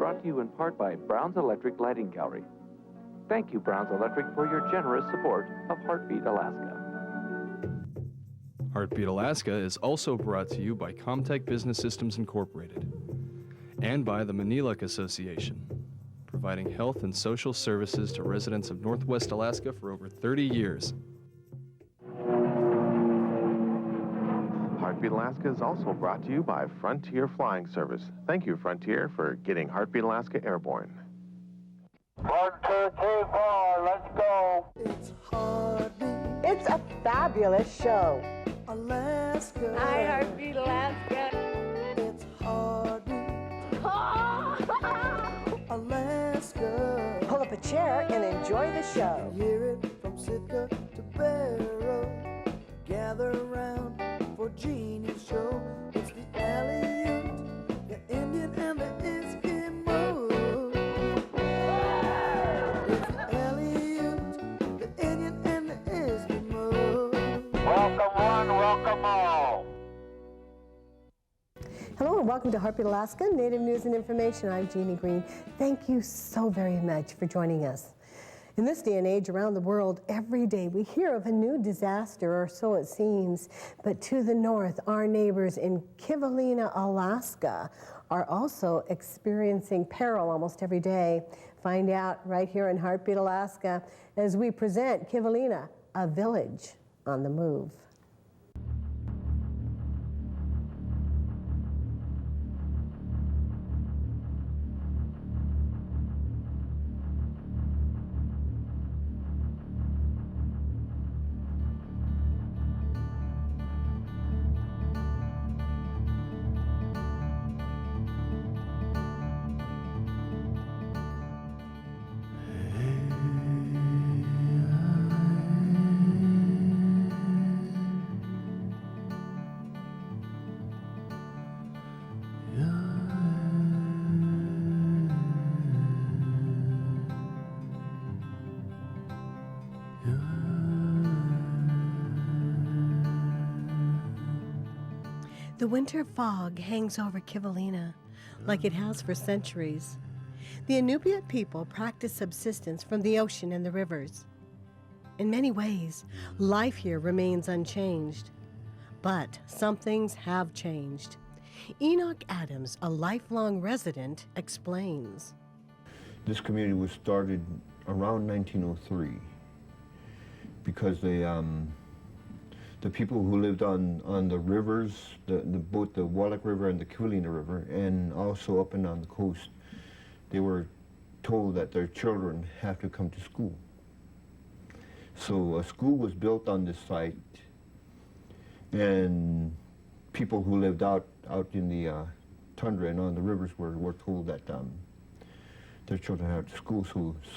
brought to you in part by Brown's Electric Lighting Gallery. Thank you, Brown's Electric, for your generous support of Heartbeat Alaska. Heartbeat Alaska is also brought to you by Comtech Business Systems Incorporated and by the Maniluk Association, providing health and social services to residents of Northwest Alaska for over 30 years. Heartbeat Alaska is also brought to you by Frontier Flying Service. Thank you, Frontier, for getting Heartbeat Alaska airborne. 1, 2, 3, 4, let's go. It's Heartbeat. It's a fabulous show. Alaska. Hi, Heartbeat Alaska. It's Heartbeat. Alaska. Pull up a chair and enjoy the show. Hear it from Sitka to Barrow. Gather around for Jeannie's show. It's the Aleut, the Indian, and the Eskimo. It's the Aleut, the Indian, and the Eskimo. Welcome one, welcome all. Hello and welcome to Heartbeat Alaska, Native News and Information. I'm Jeannie Green. Thank you so very much for joining us. In this day and age around the world, every day we hear of a new disaster, or so it seems. But to the north, our neighbors in Kivalina, Alaska, are also experiencing peril almost every day. Find out right here in Heartbeat Alaska as we present Kivalina, a village on the move. The winter fog hangs over Kivalina like it has for centuries. The Inupiat people practice subsistence from the ocean and the rivers. In many ways, life here remains unchanged. But some things have changed. Enoch Adams, a lifelong resident, explains. This community was started around 1903 because the people who lived on the rivers, both the Wallach River and the Kivalina River, and also up and down the coast, they were told that their children have to come to school. So a school was built on this site, and people who lived out in the tundra and on the rivers were told that their children had to school,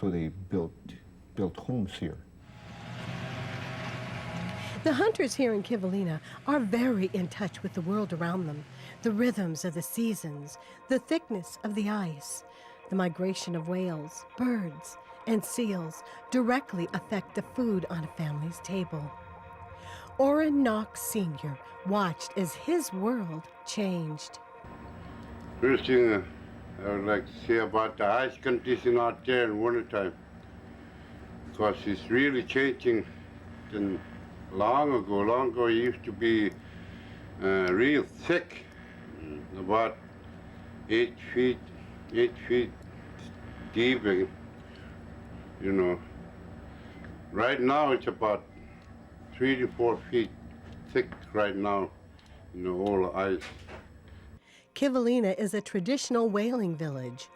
so they built homes here. The hunters here in Kivalina are very in touch with the world around them, the rhythms of the seasons, the thickness of the ice. The migration of whales, birds, and seals directly affect the food on a family's table. Oran Knox Sr. watched as his world changed. First thing I would like to say about the ice condition out there in wintertime, because it's really changing than long ago. Long ago it used to be real thick, about 8 feet deep, you know. Right now it's about 3 to 4 feet thick right now, all the ice. Kivalina is a traditional whaling village.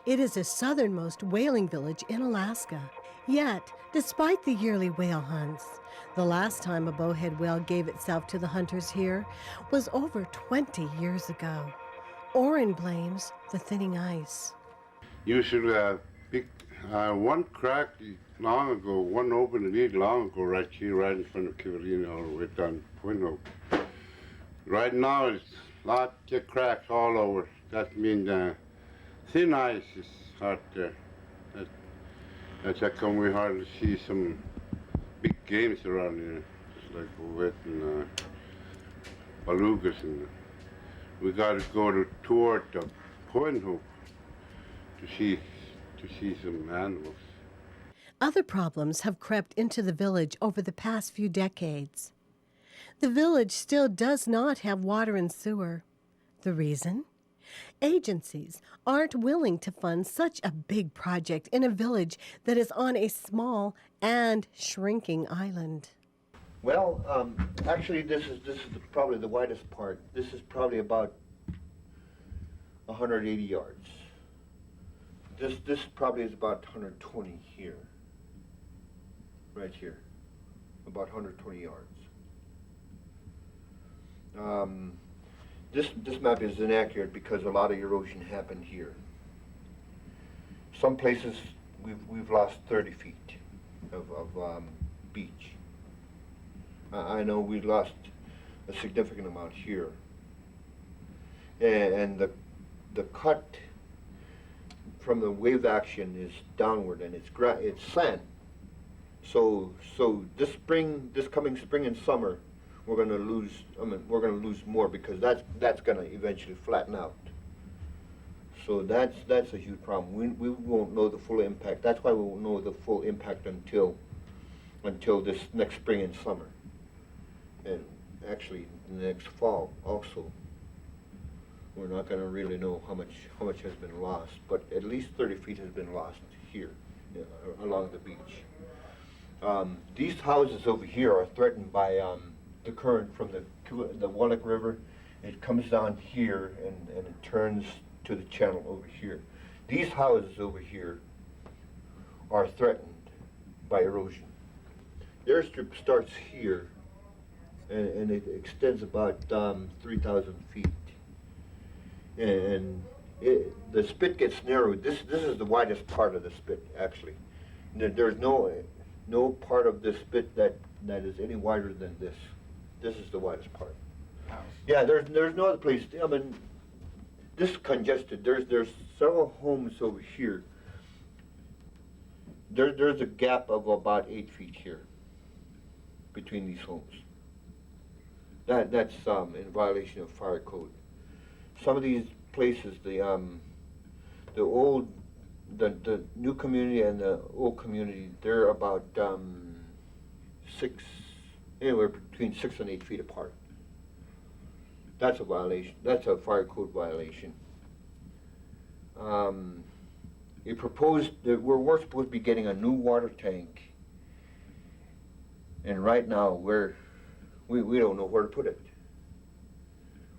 It is the southernmost whaling village in Alaska. Yet, despite the yearly whale hunts, the last time a bowhead whale gave itself to the hunters here was over 20 years ago. Oran blames the thinning ice. Usually one crack long ago, one open lead long ago right here, right in front of Kivalina, all the way down Point Hope. Right now it's lots of cracks all over. That means thin ice is out there. That's how come we hardly see some big games around here, just like Bowet and belugas. And we got to go toward the Point Hope see some animals. Other problems have crept into the village over the past few decades. The village still does not have water and sewer. The reason? Agencies aren't willing to fund such a big project in a village that is on a small and shrinking island. Well, actually, this is probably the widest part. This is probably about 180 yards. This probably is about 120 here. Right here, about 120 yards. This map is inaccurate because a lot of erosion happened here. Some places we've lost 30 feet of beach. I know we lost a significant amount here, and the cut from the wave action is downward, and it's sand. So this coming spring and summer, we're going to lose. We're going to lose more because that's going to eventually flatten out. So that's a huge problem. We won't know the full impact. That's why we won't know the full impact until this next spring and summer, and actually next fall also. We're not going to really know how much has been lost, but at least 30 feet has been lost here, along the beach. These houses over here are threatened by the current from the Wallach River. It comes down here and it turns to the channel over here. These houses over here are threatened by erosion. The airstrip starts here and it extends about 3,000 feet. And the spit gets narrowed. This is the widest part of the spit, actually. There's no part of this spit that is any wider than this. This is the widest part. Yeah, there's no other place. I mean, this is congested. There's several homes over here. There's a gap of about 8 feet here between these homes. That's in violation of fire code. Some of these places, the new community and the old community, they're about anywhere between 6 and 8 feet apart. That's a violation. That's a fire code violation. It proposed that we're supposed to be getting a new water tank, and right now we don't know where to put it.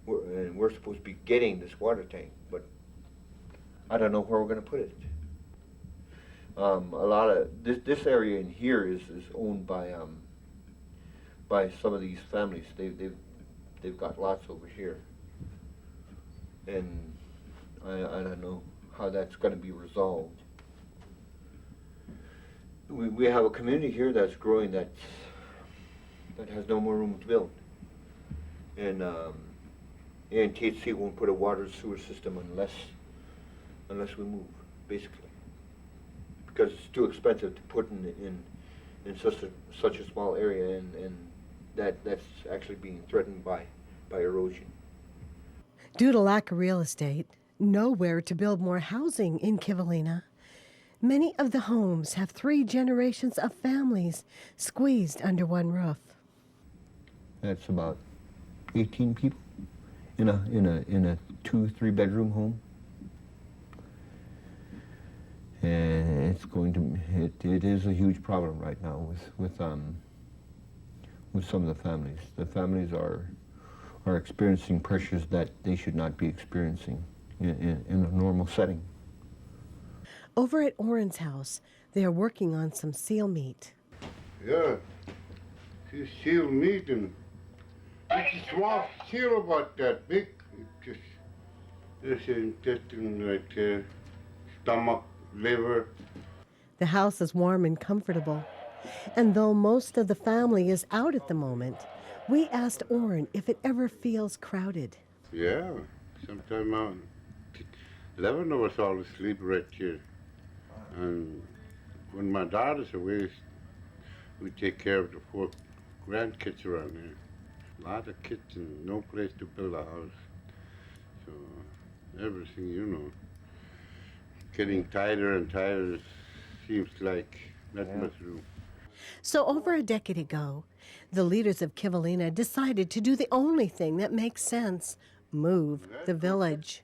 We're supposed to be getting this water tank, but I don't know where we're going to put it. A lot of this area in here is owned by some of these families. They've got lots over here, and I don't know how that's going to be resolved. We have a community here that's growing that has no more room to build, and THC won't put a water sewer system unless we move, basically, because it's too expensive to put in such a small area, and that's actually being threatened by erosion. Due to lack of real estate, nowhere to build more housing in Kivalina, many of the homes have 3 generations of families squeezed under one roof. That's about 18 people in a 2-3 bedroom home. And it is a huge problem right now with some of the families. The families are experiencing pressures that they should not be experiencing in a normal setting. Over at Oran's house, they are working on some seal meat. Yeah, it's seal meat, and it's a small seal about that big. It's just this intestine right there, stomach, liver. The house is warm and comfortable, and though most of the family is out at the moment, we asked Oran if it ever feels crowded. Yeah, sometime 11 of us all sleep right here. And when my daughter's away, we take care of the 4 grandkids around here. A lot of kids and no place to build a house. So everything, getting tighter and tighter. It seems like not much room. So over a decade ago, the leaders of Kivalina decided to do the only thing that makes sense: move the village.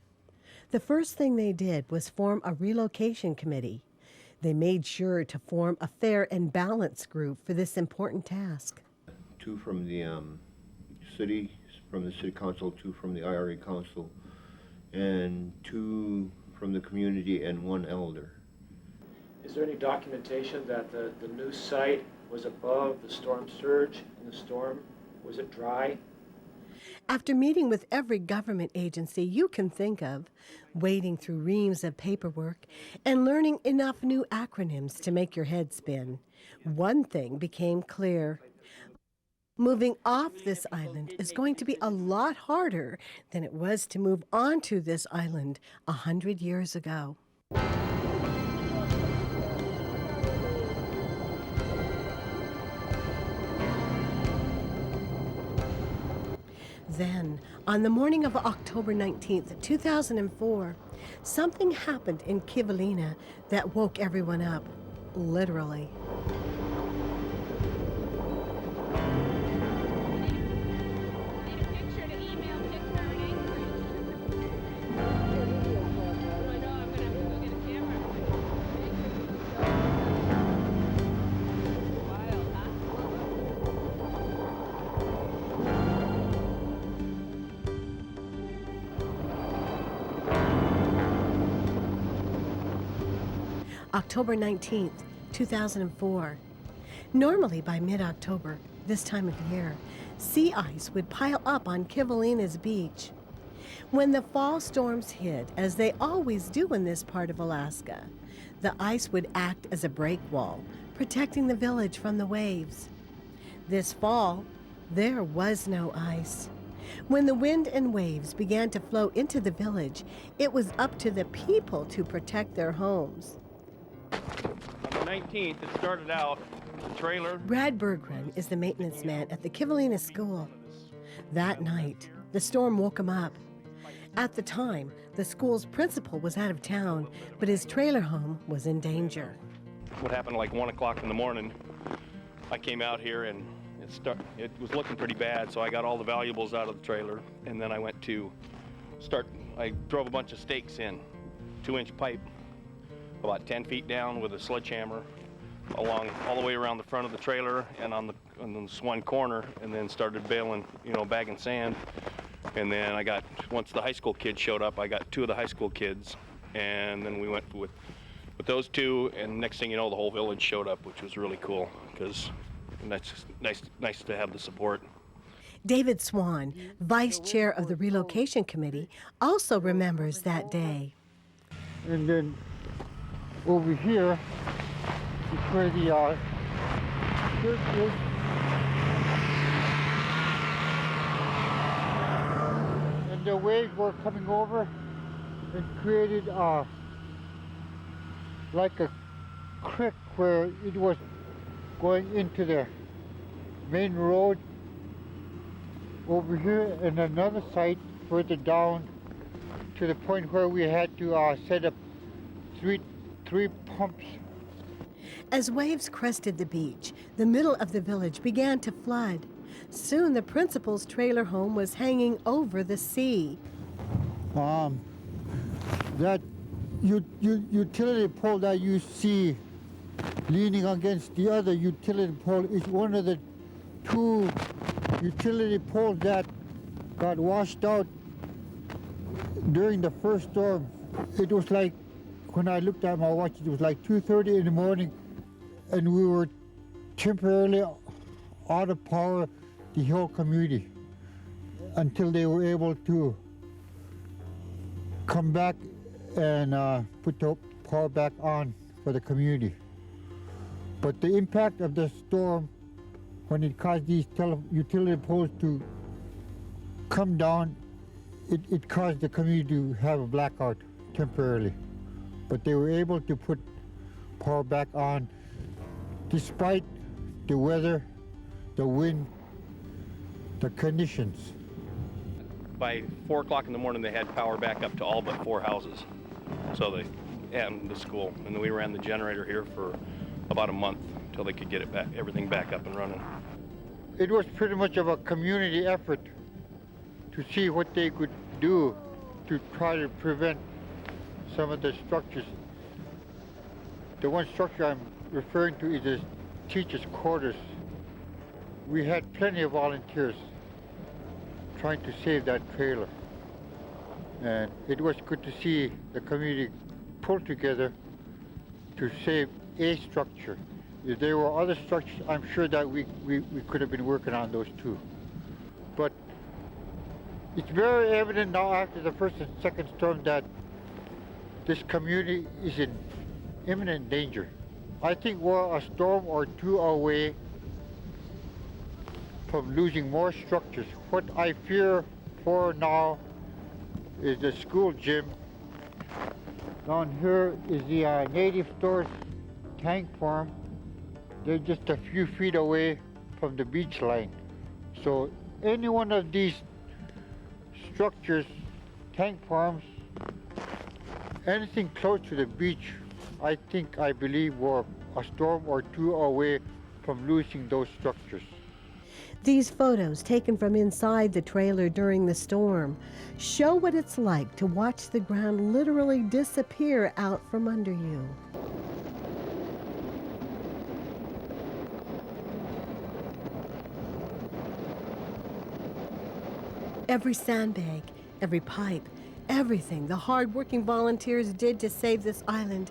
The first thing they did was form a relocation committee. They made sure to form a fair and balanced group for this important task. 2 from the city council, 2 from the IRA council, and 2 from the community, and 1 elder. Is there any documentation that the new site was above the storm surge in the storm? Was it dry? After meeting with every government agency you can think of, wading through reams of paperwork, and learning enough new acronyms to make your head spin, one thing became clear. Moving off this island is going to be a lot harder than it was to move onto this island 100 years ago. Then, on the morning of October 19th, 2004, something happened in Kivalina that woke everyone up, literally. October 19th, 2004. Normally by mid-October, this time of year, sea ice would pile up on Kivalina's beach. When the fall storms hit, as they always do in this part of Alaska, the ice would act as a break wall, protecting the village from the waves. This fall, there was no ice. When the wind and waves began to flow into the village, it was up to the people to protect their homes. On the 19th, it started out, the trailer. Brad Bergsrud is the maintenance man at the Kivalina school. That night, the storm woke him up. At the time, the school's principal was out of town, but his trailer home was in danger. What happened like 1 o'clock in the morning, I came out here and it was looking pretty bad, so I got all the valuables out of the trailer, and then I went to I drove a bunch of stakes in, 2-inch pipe, about 10 feet down with a sledgehammer along all the way around the front of the trailer and on this one corner, and then started baling, bagging sand. And then once the high school kids showed up, I got 2 of the high school kids, and then we went with those 2, and next thing you know, the whole village showed up, which was really cool, because that's just nice to have the support. David Swan, vice chair of the Relocation Committee, also remembers that day. And then over here is where the church is. And the waves were coming over and created like a creek where it was going into the main road over here, and another site further down to the point where we had to set up three pumps. As waves crested the beach, the middle of the village began to flood. Soon the principal's trailer home was hanging over the sea. That utility pole that you see leaning against the other utility pole is one of the 2 utility poles that got washed out during the first storm. It was like, when I looked at my watch, it was like 2:30 in the morning, and we were temporarily out of power, the whole community, until they were able to come back and put the power back on for the community. But the impact of the storm, when it caused these utility poles to come down, it caused the community to have a blackout temporarily. But they were able to put power back on despite the weather, the wind, the conditions. By 4 o'clock in the morning, they had power back up to all but 4 houses. So and the school. And then we ran the generator here for about a month until they could get it back, everything back up and running. It was pretty much of a community effort to see what they could do to try to prevent some of the structures. The one structure I'm referring to is the teachers' quarters. We had plenty of volunteers trying to save that trailer. And it was good to see the community pull together to save a structure. If there were other structures, I'm sure that we could have been working on those too. But it's very evident now after the first and second storm that this community is in imminent danger. I think we're a storm or two away from losing more structures. What I fear for now is the school gym. Down here is the native stores tank farm. They're just a few feet away from the beach line. So any one of these structures, tank farms, anything close to the beach, I believe we're a storm or two away from losing those structures. These photos, taken from inside the trailer during the storm, show what it's like to watch the ground literally disappear out from under you. Every sandbag, every pipe, everything the hard-working volunteers did to save this island,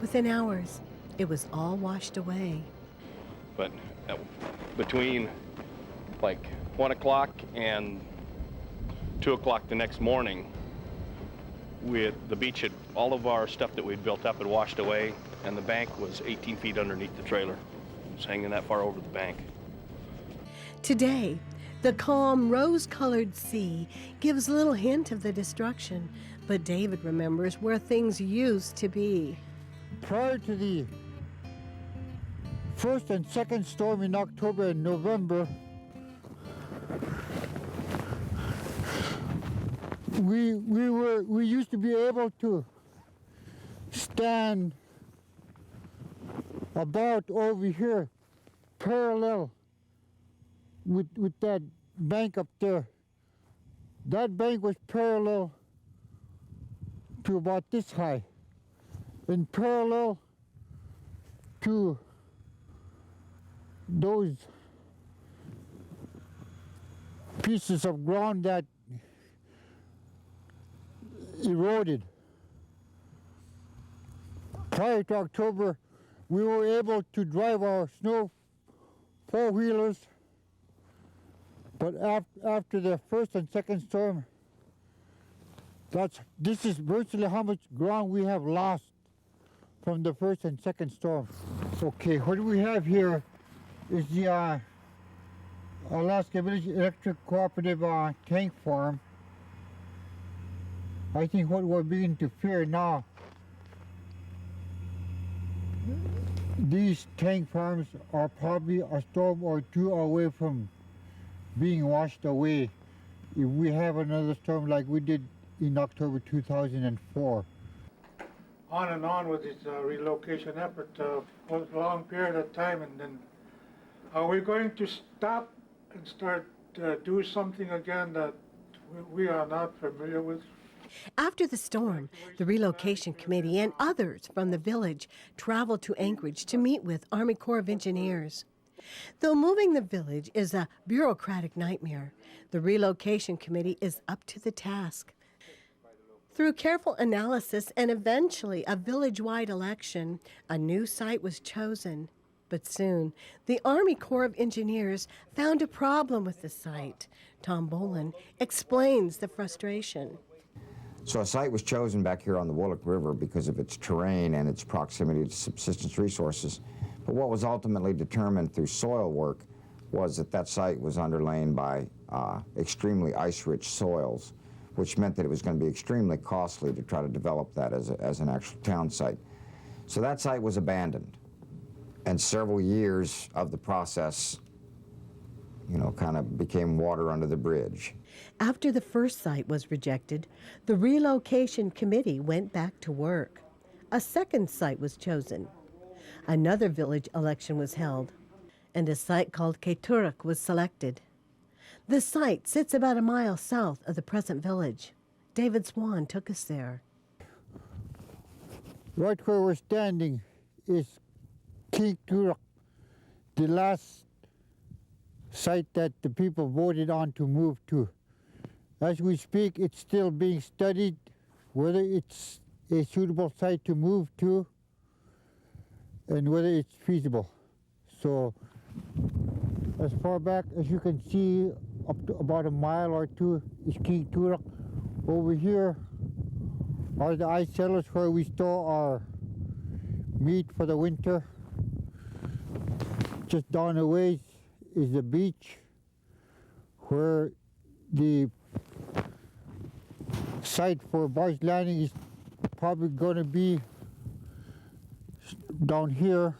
within hours, it was all washed away. But between like 1 o'clock and 2 o'clock the next morning, the beach had, all of our stuff that we'd built up had washed away, and the bank was 18 feet underneath the trailer. It was hanging that far over the bank. Today, the calm, rose-colored sea gives little hint of the destruction, but David remembers where things used to be. Prior to the first and second storm in October and November, we used to be able to stand about over here, parallel with that bank up there. That bank was parallel to about this high, and parallel to those pieces of ground that eroded. Prior to October, we were able to drive our snow four-wheelers, but after the first and second storm, this is virtually how much ground we have lost from the first and second storm. Okay, what we have here is the Alaska Village Electric Cooperative tank farm. I think what we're beginning to fear now, these tank farms are probably a storm or two away from being washed away if we have another storm like we did in October 2004. On and on with this relocation effort for a long period of time, and then are we going to stop and start do something again that we are not familiar with? After the storm, the Relocation Committee and others from the village traveled to Anchorage to meet with Army Corps of Engineers. Though moving the village is a bureaucratic nightmare, the Relocation Committee is up to the task. Through careful analysis and eventually a village-wide election, a new site was chosen. But soon, the Army Corps of Engineers found a problem with the site. Tom Boland explains the frustration. So a site was chosen back here on the Wollick River because of its terrain and its proximity to subsistence resources. But what was ultimately determined through soil work was that that site was underlain by extremely ice-rich soils, which meant that it was going to be extremely costly to try to develop that as an actual town site. So that site was abandoned. And several years of the process, kind of became water under the bridge. After the first site was rejected, the Relocation Committee went back to work. a second site was chosen. Another village election was held, and a site called Keturuk was selected. The site sits about a mile south of the present village. David Swan took us there. Right where we're standing is Keturuk, the last site that the people voted on to move to. As we speak, it's still being studied whether it's a suitable site to move to and whether it's feasible. So as far back as you can see, up to about a mile or two is Keturuk. Over here are the ice cellars where we store our meat for the winter. Just down the ways is the beach where the site for barge landing is probably going to be down here,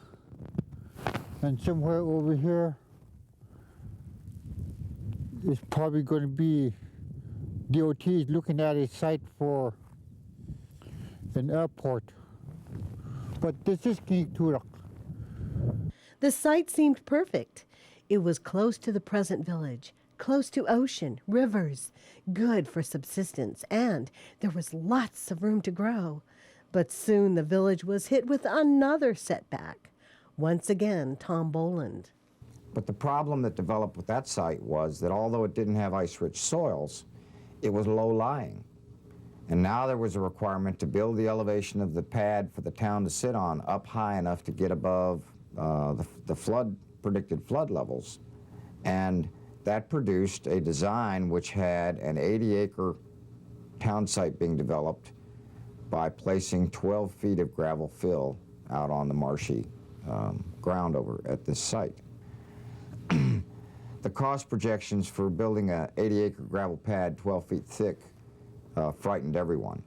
and somewhere over here is probably going to be DOT is looking at a site for an airport. But this is Keturuk. The site seemed perfect. It was close to the present village, close to ocean, rivers, good for subsistence, and there was lots of room to grow. But soon the village was hit with another setback. Once again, Tom Boland. But the problem that developed with that site was that although it didn't have ice-rich soils, it was low-lying. And now there was a requirement to build the elevation of the pad for the town to sit on up high enough to get above the predicted flood levels. And that produced a design which had an 80-acre town site being developed by placing 12 feet of gravel fill out on the marshy ground over at this site. The cost projections for building a 80-acre gravel pad 12 feet thick frightened everyone.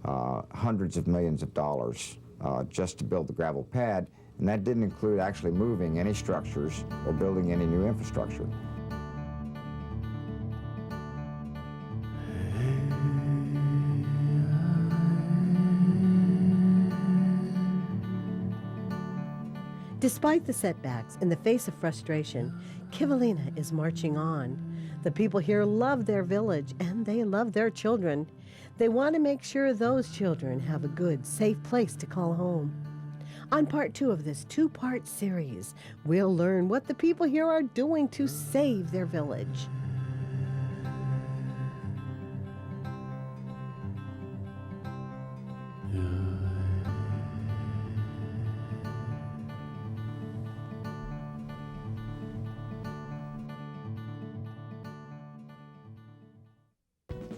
Hundreds of millions of dollars just to build the gravel pad, and that didn't include actually moving any structures or building any new infrastructure. Despite the setbacks, in the face of frustration, Kivalina is marching on. The people here love their village and they love their children. They want to make sure those children have a good, safe place to call home. On part 2 of this 2-part series, we'll learn what the people here are doing to save their village.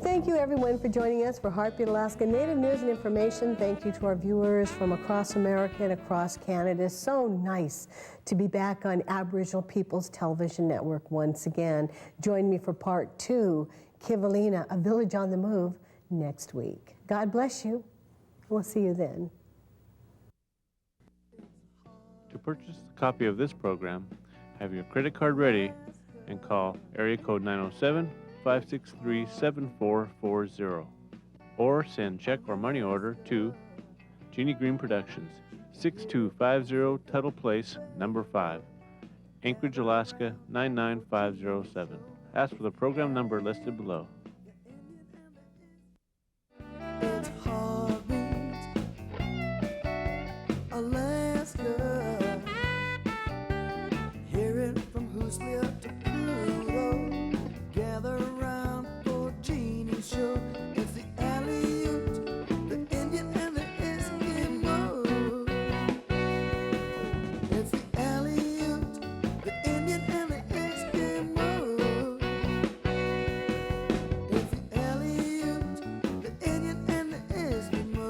Thank you, everyone, for joining us for Heartbeat Alaska Native News and Information. Thank you to our viewers from across America and across Canada. So nice to be back on Aboriginal Peoples Television Network once again. Join me for part 2, Kivalina, A Village on the Move, next week. God bless you. We'll see you then. To purchase a copy of this program, have your credit card ready and call area code 907-563-7440 or send check or money order to Jeannie Green Productions, 6250 Tuttle Place, number 5, Anchorage, Alaska 99507. Ask for the program number listed below. It's Heartbeat Alaska. Hear it from Hoosley up to Pluto. Gather around for Jeannie's show. It's the Aleut, the Indian and the Eskimo. It's the Aleut, the Indian and the Eskimo. It's the Aleut, the Indian and the Eskimo.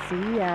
See ya.